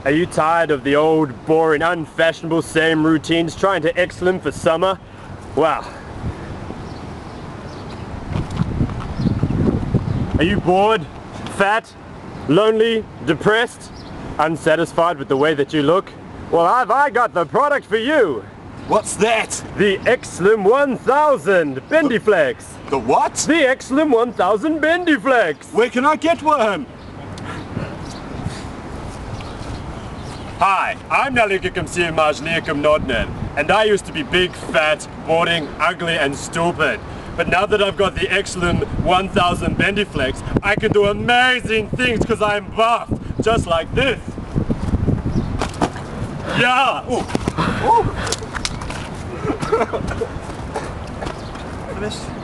Are you tired of the old, boring, unfashionable same routines trying to excellent for summer? Wow. Are you bored, fat, lonely, depressed, unsatisfied with the way that you look? Well, I got the product for you. What's that? The X-Slim 1000 Bendiflex. The what? The X-Slim 1000 Bendiflex. Where can I get one? Hi, I'm Nalikikum Siamajliakum Nodnen, and I used to be big, fat, boring, ugly, and stupid. But now that I've got the X-Slim 1000 Bendiflex, I can do amazing things because I'm buff, just like this. Yeah! Ooh. Ooh. Finish.